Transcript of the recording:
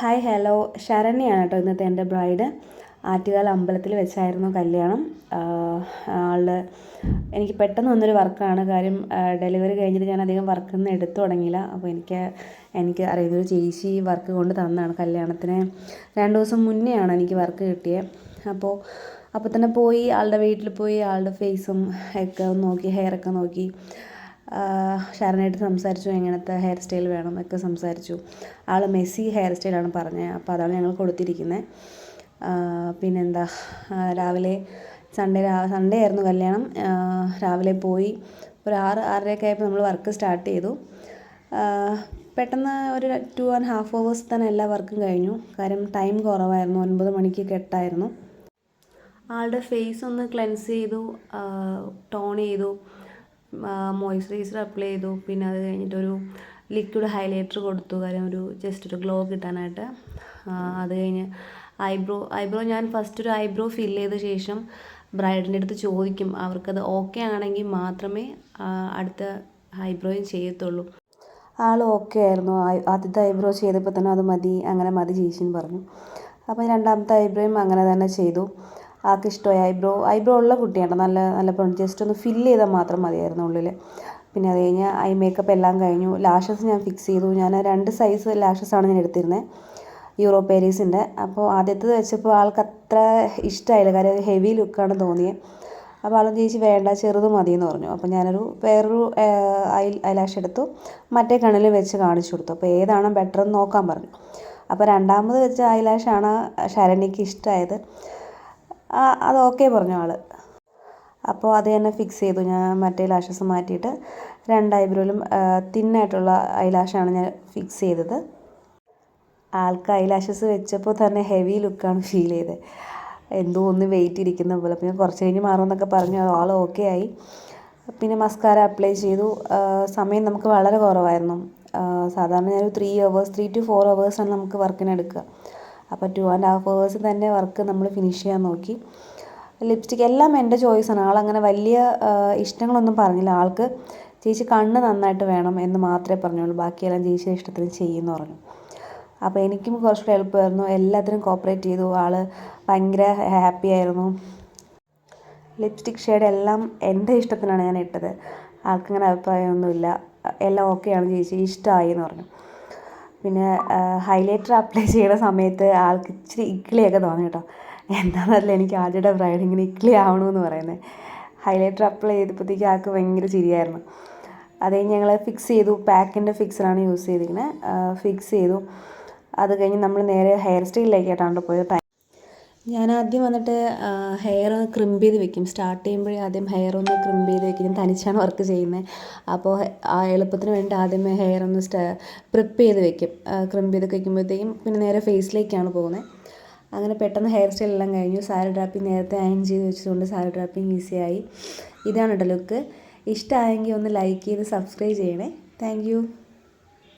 Hi hello, ശരണ്യാണ് കേട്ടോ ഇന്നത്തെ എൻ്റെ ബ്രൈഡ്. ആറ്റുകാൽ അമ്പലത്തിൽ വെച്ചായിരുന്നു കല്യാണം. ആളുടെ എനിക്ക് പെട്ടെന്ന് വന്നൊരു വർക്കാണ്. കാര്യം ഡെലിവറി കഴിഞ്ഞിട്ട് ഞാൻ അധികം വർക്കൊന്നും എടുത്തു തുടങ്ങിയില്ല. അപ്പോൾ എനിക്ക് അറിയുന്നൊരു ചേച്ചി വർക്ക് കൊണ്ട് തന്നതാണ്. കല്യാണത്തിന് 2 ദിവസം മുന്നെയാണ് എനിക്ക് വർക്ക് കിട്ടിയത്. അപ്പോൾ തന്നെ പോയി ആളുടെ വീട്ടിൽ പോയി ആളുടെ ഫേസും ഒക്കെ നോക്കി, ഹെയറൊക്കെ നോക്കി. ശരണയായിട്ട് സംസാരിച്ചു, എങ്ങനത്തെ ഹെയർ സ്റ്റൈൽ വേണം എന്നൊക്കെ സംസാരിച്ചു. ആൾ മെസ്സി ഹെയർ സ്റ്റൈലാണ് പറഞ്ഞത്. അപ്പോൾ അതാണ് ഞങ്ങൾ കൊടുത്തിരിക്കുന്നത്. പിന്നെന്താ, രാവിലെ സൺഡേ ആയിരുന്നു കല്യാണം. രാവിലെ പോയി ഒരു 6-6:30 ആയപ്പോൾ നമ്മൾ വർക്ക് സ്റ്റാർട്ട് ചെയ്തു. പെട്ടെന്ന് ഒരു 2.5 hours തന്നെ എല്ലാ വർക്കും കഴിഞ്ഞു. കാര്യം ടൈം കുറവായിരുന്നു. 9 മണിക്ക് കെട്ടായിരുന്നു. ആളുടെ ഫേസ് ഒന്ന് ക്ലെൻസ് ചെയ്തു, ടോൺ ചെയ്തു, മോയ്സ്ചറൈസർ അപ്ലൈ ചെയ്തു. പിന്നെ അത് കഴിഞ്ഞിട്ടൊരു ലിക്വിഡ് ഹൈലൈറ്റർ കൊടുത്തു. കാര്യം ജസ്റ്റ് ഒരു ഗ്ലോ കിട്ടാനായിട്ട്. അത് കഴിഞ്ഞ് ഐബ്രോ ഞാൻ ഫസ്റ്റ് ഒരു ഐബ്രോ ഫില്ല് ചെയ്ത ശേഷം ബ്രൈഡിൻ്റെ അടുത്ത് ചോദിക്കും. അവർക്കത് ഓക്കെ ആണെങ്കിൽ മാത്രമേ അടുത്ത ഐബ്രോയും ചെയ്യത്തുള്ളൂ. ആൾ ഓക്കെ ആയിരുന്നു. ആദ്യത്തെ ഐബ്രോ ചെയ്തപ്പോൾ തന്നെ അത് മതി, അങ്ങനെ മതി ചേച്ചിന്ന് പറഞ്ഞു. അപ്പോൾ രണ്ടാമത്തെ ഐബ്രോയും അങ്ങനെ തന്നെ ചെയ്തു. ആൾക്ക് ഇഷ്ടമായി. ഐബ്രോ ഉള്ള കുട്ടിയാണ്. നല്ല ജസ്റ്റ് ഒന്ന് ഫില്ല് ചെയ്താൽ മാത്രം മതിയായിരുന്നു ഉള്ളിൽ. പിന്നെ അത് കഴിഞ്ഞ് ഐ മേക്കപ്പ് എല്ലാം കഴിഞ്ഞു. ലാഷസ് ഞാൻ ഫിക്സ് ചെയ്തു. ഞാൻ 2 സൈസ് ലാഷസാണ് ഞാൻ എടുത്തിരുന്നത്, യൂറോ പാരീസിൻ്റെ. അപ്പോൾ ആദ്യത്തേത് വെച്ചപ്പോൾ ആൾക്ക് അത്ര ഇഷ്ടമായില്ല. കാര്യം അത് ഹെവി ലുക്കാണ് തോന്നിയത്. അപ്പോൾ ആളും ചേച്ചി വേണ്ട, ചെറുത് മതി എന്ന് പറഞ്ഞു. അപ്പോൾ വേറൊരു ഐലാഷ് എടുത്തു, മറ്റേ കണ്ണിൽ വെച്ച് കാണിച്ചു കൊടുത്തു. അപ്പോൾ ഏതാണ് ബെറ്റർ എന്ന് നോക്കാൻ പറഞ്ഞു. അപ്പോൾ രണ്ടാമത് വെച്ച ഐലാഷാണ് ശരണ്യക്ക് ഇഷ്ടമായത്. അത് ഓക്കെ പറഞ്ഞു ആൾ. അപ്പോൾ അത് തന്നെ ഫിക്സ് ചെയ്തു. ഞാൻ മറ്റേ ലാഷസ് മാറ്റിയിട്ട് 2 ഐബ്രോയിലും തിന്നായിട്ടുള്ള ഐലാഷാണ് ഞാൻ ഫിക്സ് ചെയ്തത്. ആൾക്ക് ഐലാഷസ് വെച്ചപ്പോൾ തന്നെ ഹെവി ലുക്കാണ് ഫീൽ ചെയ്തത്. എന്തോ ഒന്ന് വെയിറ്റ് ഇരിക്കുന്ന പോലെ. പിന്നെ കുറച്ച് കഴിഞ്ഞ് മാറുമെന്നൊക്കെ പറഞ്ഞു. ആൾ ഓക്കെ ആയി. പിന്നെ മസ്കാര അപ്ലൈ ചെയ്തു. സമയം നമുക്ക് വളരെ കുറവായിരുന്നു. സാധാരണ ഞാനൊരു 3 to 4 hours ആണ് നമുക്ക് വർക്കിന് എടുക്കുക. അപ്പോൾ 2.5 hours തന്നെ വർക്ക് നമ്മൾ ഫിനിഷ് ചെയ്യാൻ നോക്കി. ലിപ്സ്റ്റിക് എല്ലാം എൻ്റെ ചോയ്സാണ്. ആളങ്ങനെ വലിയ ഇഷ്ടങ്ങളൊന്നും പറഞ്ഞില്ല. ആൾക്ക് ചേച്ചി കണ്ണ് നന്നായിട്ട് വേണം എന്ന് മാത്രമേ പറഞ്ഞുള്ളൂ. ബാക്കിയെല്ലാം ചേച്ചിയുടെ ഇഷ്ടത്തിന് ചെയ്യുമെന്ന് പറഞ്ഞു. അപ്പോൾ എനിക്കും കുറച്ചുകൂടെ എളുപ്പമായിരുന്നു. എല്ലാത്തിനും കോപ്പറേറ്റ് ചെയ്തു. ആൾ ഭയങ്കര ഹാപ്പി ആയിരുന്നു. ലിപ്സ്റ്റിക് ഷെയ്ഡ് എല്ലാം എൻ്റെ ഇഷ്ടത്തിനാണ് ഞാൻ ഇട്ടത്. ആൾക്കങ്ങനെ അഭിപ്രായമൊന്നുമില്ല. എല്ലാം ഓക്കെയാണ് ചേച്ചി, ഇഷ്ടമായി എന്ന് പറഞ്ഞു. പിന്നെ ഹൈലൈറ്റർ അപ്ലൈ ചെയ്യുന്ന സമയത്ത് ആൾക്ക് ഇച്ചിരി ഇക്കിളിയൊക്കെ തോന്നി കേട്ടോ. എന്താണെന്നറിയില്ല, എനിക്ക് ആദ്യമായിട്ട് ബ്രൈഡ് ഇങ്ങനെ ഇക്കിളി ആവണമെന്ന് പറയുന്നത്. ഹൈലൈറ്റർ അപ്ലൈ ചെയ്തപ്പോഴത്തേക്ക് ആൾക്ക് ഭയങ്കര ചിരിയായിരുന്നു. അത് കഴിഞ്ഞ് ഞങ്ങൾ ഫിക്സ് ചെയ്തു. പാക്കിൻ്റെ ഫിക്സറാണ് യൂസ് ചെയ്തിരിക്കുന്നത്. ഫിക്സ് ചെയ്തു. അത് കഴിഞ്ഞ് നമ്മൾ നേരെ ഹെയർ സ്റ്റൈലിലേക്കായിട്ടാണ് പോയത്. ഞാൻ ആദ്യം വന്നിട്ട് ഹെയർ ഒന്ന് ക്രിമ്പ് ചെയ്ത് വെക്കും. സ്റ്റാർട്ട് ചെയ്യുമ്പോഴേ ആദ്യം ഹെയർ ഒന്ന് ക്രിമ്പ് ചെയ്ത് വെക്കും. ഞാൻ തനിച്ചാണ് വർക്ക് ചെയ്യുന്നത്. അപ്പോൾ എളുപ്പത്തിന് വേണ്ടി ആദ്യമേ ഹെയർ ഒന്ന് പ്രിപ്പ് ചെയ്ത് വെക്കും. ക്രിമ്പ് ചെയ്തൊക്കെ വയ്ക്കുമ്പോഴത്തേക്കും പിന്നെ നേരെ ഫേസിലേക്കാണ് പോകുന്നത്. അങ്ങനെ പെട്ടെന്ന് ഹെയർ സ്റ്റൈൽ എല്ലാം കഴിഞ്ഞു. സാരി ഡ്രാപ്പിംഗ് നേരത്തെ അയൺ ചെയ്ത് വെച്ചതുകൊണ്ട് സാരി ഡ്രാപ്പിംഗ് ഈസിയായി. ഇതാണ് കേട്ടോ ലുക്ക്. ഇഷ്ടമായെങ്കിൽ ഒന്ന് ലൈക്ക് ചെയ്ത് സബ്സ്ക്രൈബ് ചെയ്യണേ. Thank you.